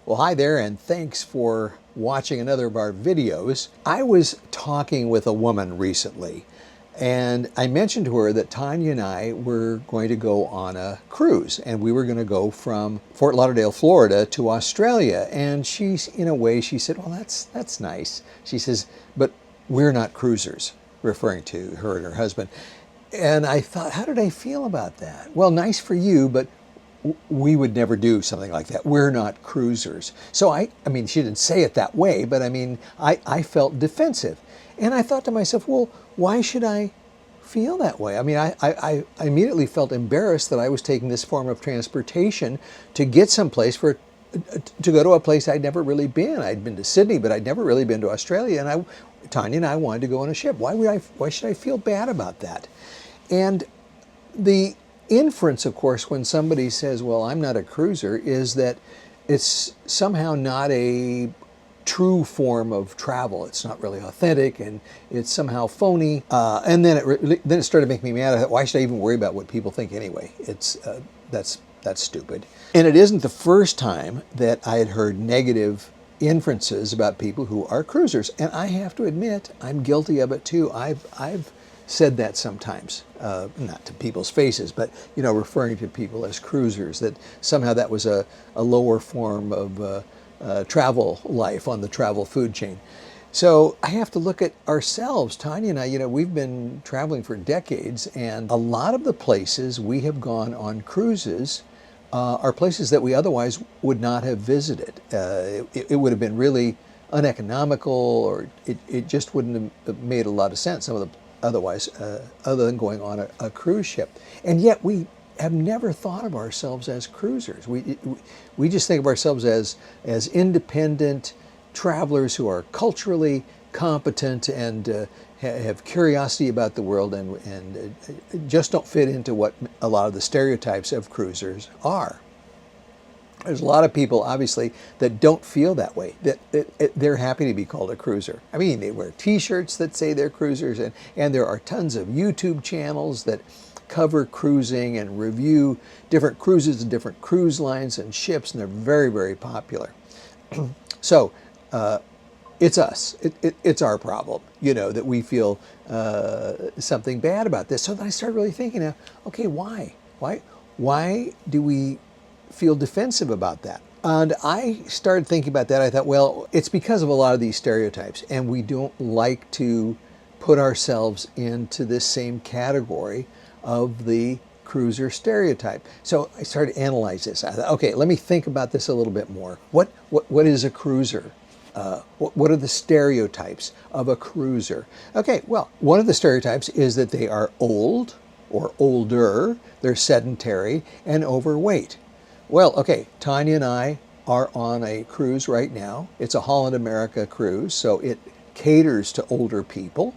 Well, hi there, and thanks for watching another of our videos. I was talking with a woman recently, and I mentioned to her that Tanya and I were going to go on a cruise, and we were going to go from Fort Lauderdale, Florida to Australia. And she's, in a way, she said, well, that's nice. She says, but we're not cruisers, referring to her and her husband. And I thought, how did I feel about that? Well, nice for you, but we would never do something like that. We're not cruisers. So I mean, she didn't say it that way, but I mean, I felt defensive. And I thought to myself, well, why should I feel that way? I mean, I immediately felt embarrassed that I was taking this form of transportation to get someplace to go to a place I'd never really been. I'd been to Sydney, but I'd never really been to Australia. And Tanya and I wanted to go on a ship. Why should I feel bad about that? And the inference, of course, when somebody says, well, I'm not a cruiser, is that it's somehow not a true form of travel. It's not really authentic, and it's somehow phony. And then it started making me mad. I thought, why should I even worry about what people think anyway? That's stupid. And it isn't the first time that I had heard negative inferences about people who are cruisers. And I have to admit, I'm guilty of it too. I've said that sometimes, not to people's faces, but referring to people as cruisers, that somehow that was a lower form of travel life on the travel food chain. So I have to look at ourselves. Tanya and I, we've been traveling for decades, and a lot of the places we have gone on cruises are places that we otherwise would not have visited. It would have been really uneconomical, or it just wouldn't have made a lot of sense. Some of the otherwise, other than going on a cruise ship. And yet we have never thought of ourselves as cruisers. We just think of ourselves as independent travelers who are culturally competent and have curiosity about the world and just don't fit into what a lot of the stereotypes of cruisers are. There's a lot of people, obviously, that don't feel that way, that they're happy to be called a cruiser. I mean, they wear t-shirts that say they're cruisers, and there are tons of YouTube channels that cover cruising and review different cruises and different cruise lines and ships, and they're very, very popular. So it's us. It's our problem, that we feel something bad about this. So then I started really thinking, now, okay, why? Why do we feel defensive about that? And I started thinking about that. I thought, well, it's because of a lot of these stereotypes, and we don't like to put ourselves into this same category of the cruiser stereotype. So I started to analyze this. I thought, okay, let me think about this a little bit more. What is a cruiser? What are the stereotypes of a cruiser? Okay, well, one of the stereotypes is that they are old or older, they're sedentary, and overweight. Well, okay, Tanya and I are on a cruise right now. It's a Holland America cruise, so it caters to older people.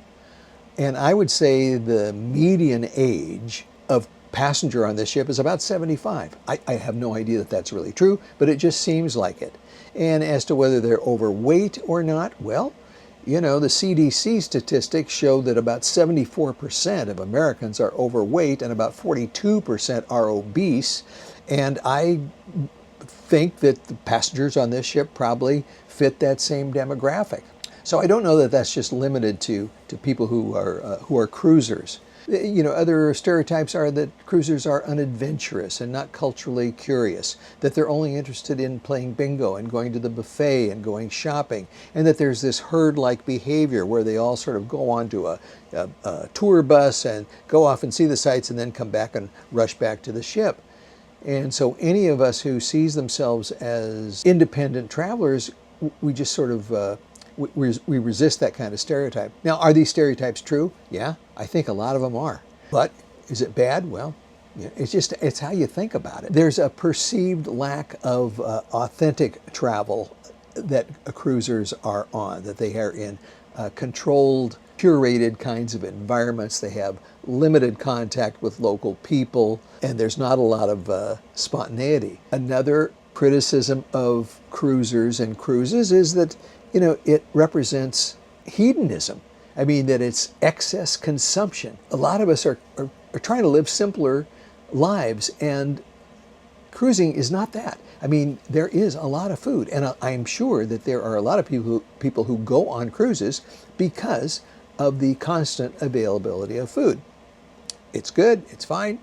And I would say the median age of passenger on this ship is about 75. I have no idea that that's really true, but it just seems like it. And as to whether they're overweight or not, well, the CDC statistics show that about 74% of Americans are overweight and about 42% are obese. And I think that the passengers on this ship probably fit that same demographic. So I don't know that that's just limited to people who are cruisers. Other stereotypes are that cruisers are unadventurous and not culturally curious, that they're only interested in playing bingo and going to the buffet and going shopping, and that there's this herd-like behavior where they all sort of go onto a tour bus and go off and see the sights and then come back and rush back to the ship. And so any of us who sees themselves as independent travelers, we just sort of we resist that kind of stereotype. Now, are these stereotypes true? Yeah, I think a lot of them are. But is it bad? Well, it's how you think about it. There's a perceived lack of authentic travel that cruisers are on, that they are in controlled, curated kinds of environments. They have limited contact with local people, and there's not a lot of spontaneity. Another criticism of cruisers and cruises is that it represents hedonism. I mean, that it's excess consumption. A lot of us are trying to live simpler lives, and cruising is not that. I mean, there is a lot of food, and I'm sure that there are a lot of people who go on cruises because of the constant availability of food. It's good, it's fine,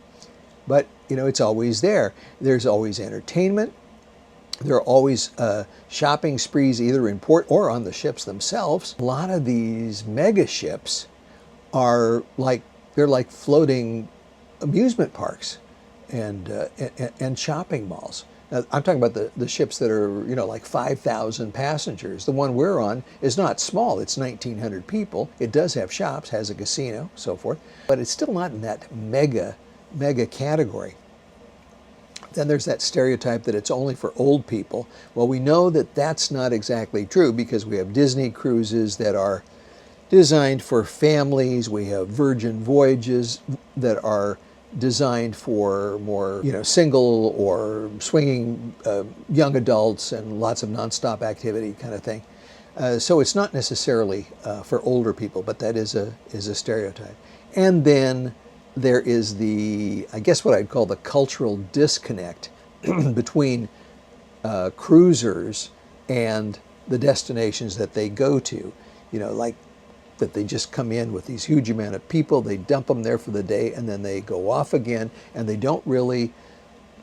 but it's always there. There's always entertainment. There are always shopping sprees, either in port or on the ships themselves. A lot of these mega ships are they're like floating amusement parks and shopping malls. Now, I'm talking about the ships that are, like 5,000 passengers. The one we're on is not small. It's 1,900 people. It does have shops, has a casino, so forth, but it's still not in that mega category. Then there's that stereotype that it's only for old people. Well, we know that that's not exactly true because we have Disney cruises that are designed for families. We have Virgin Voyages that are designed for more, single or swinging young adults and lots of nonstop activity kind of thing. So it's not necessarily for older people, but that is a stereotype. And then there is I guess what I'd call the cultural disconnect between cruisers and the destinations that they go to. Like that they just come in with these huge amount of people, they dump them there for the day, and then they go off again, and they don't really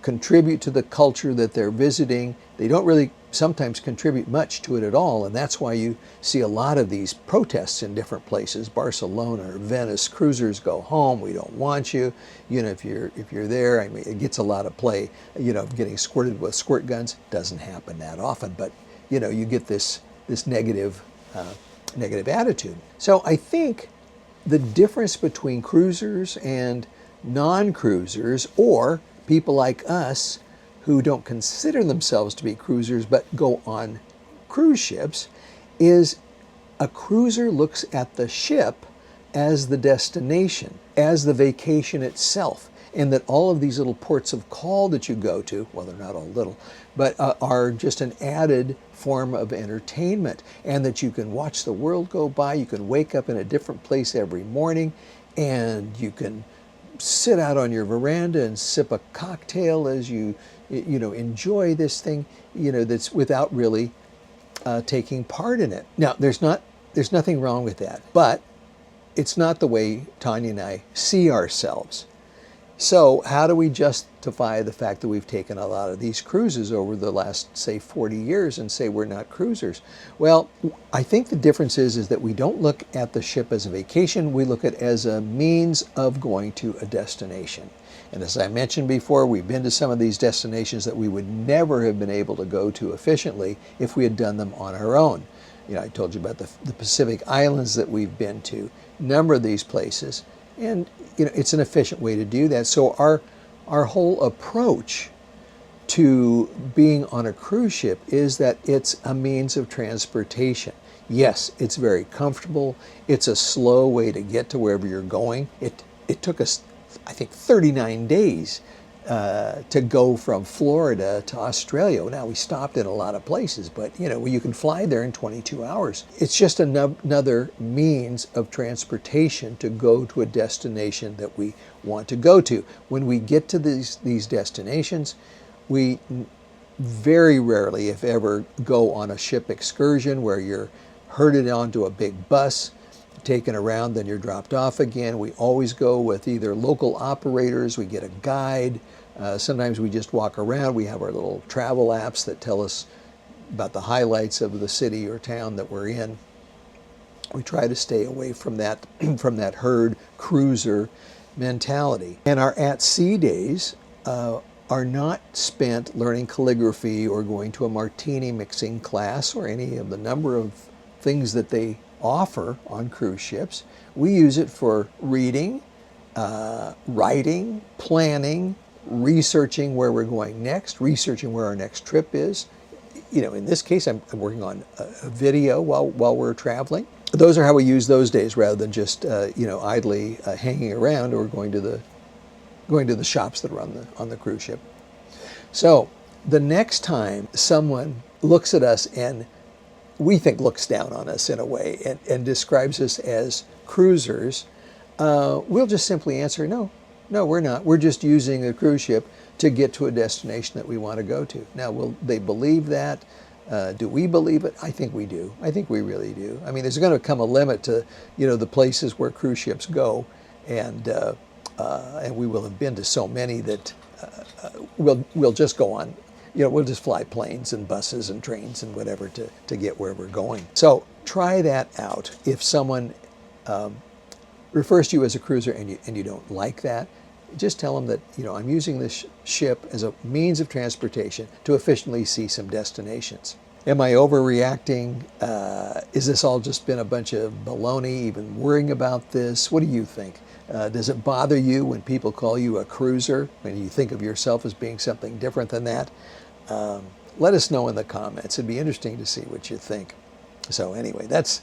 contribute to the culture that they're visiting. They don't really sometimes contribute much to it at all, and that's why you see a lot of these protests in different places. Barcelona or Venice, cruisers go home, we don't want you. If you're there, I mean, it gets a lot of play, getting squirted with squirt guns. Doesn't happen that often, but you get this negative attitude. So I think the difference between cruisers and non-cruisers, or people like us who don't consider themselves to be cruisers but go on cruise ships, is a cruiser looks at the ship as the destination, as the vacation itself, and that all of these little ports of call that you go to, well, they're not all little, but are just an added form of entertainment, and that you can watch the world go by. You can wake up in a different place every morning, and you can sit out on your veranda and sip a cocktail as you enjoy this thing, that's without really taking part in it. Now, there's nothing wrong with that, but it's not the way Tanya and I see ourselves. So how do we justify the fact that we've taken a lot of these cruises over the last, say, 40 years and say we're not cruisers? Well, I think the difference is that we don't look at the ship as a vacation. We look at it as a means of going to a destination. And as I mentioned before, we've been to some of these destinations that we would never have been able to go to efficiently if we had done them on our own. I told you about the Pacific Islands that we've been to, a number of these places. And it's an efficient way to do that. So our whole approach to being on a cruise ship is that it's a means of transportation. Yes, it's very comfortable. It's a slow way to get to wherever you're going. It took us, I think, 39 days to go from Florida to Australia. Now, we stopped in a lot of places, but you can fly there in 22 hours. It's just another means of transportation to go to a destination that we want to go to. When we get to these destinations, we very rarely, if ever, go on a ship excursion where you're herded onto a big bus, taken around, then you're dropped off again. We always go with either local operators, we get a guide. Sometimes we just walk around. We have our little travel apps that tell us about the highlights of the city or town that we're in. We try to stay away from that herd cruiser mentality. And our at-sea days are not spent learning calligraphy or going to a martini mixing class or any of the number of things that they offer on cruise ships. We use it for reading, writing, planning, researching where we're going next, researching where our next trip is. In this case, I'm working on a video while we're traveling. Those are how we use those days rather than just idly hanging around or going to the shops that are on the cruise ship. So the next time someone looks at us and we think looks down on us in a way and describes us as cruisers, we'll just simply answer, no, we're not. We're just using a cruise ship to get to a destination that we want to go to. Now, will they believe that? Do we believe it? I think we do. I think we really do. I mean, there's going to come a limit to, the places where cruise ships go, and we will have been to so many that we'll just go on. We'll just fly planes and buses and trains and whatever to get where we're going. So try that out. If someone refers to you as a cruiser and you don't like that, just tell them that, I'm using this ship as a means of transportation to efficiently see some destinations. Am I overreacting? Is this all just been a bunch of baloney, even worrying about this? What do you think? Does it bother you when people call you a cruiser, when you think of yourself as being something different than that? Let us know in the comments. It'd be interesting to see what you think. So anyway, that's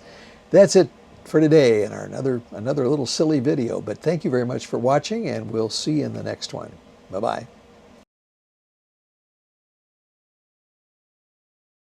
it for today in our another little silly video. But thank you very much for watching, and we'll see you in the next one. Bye-bye.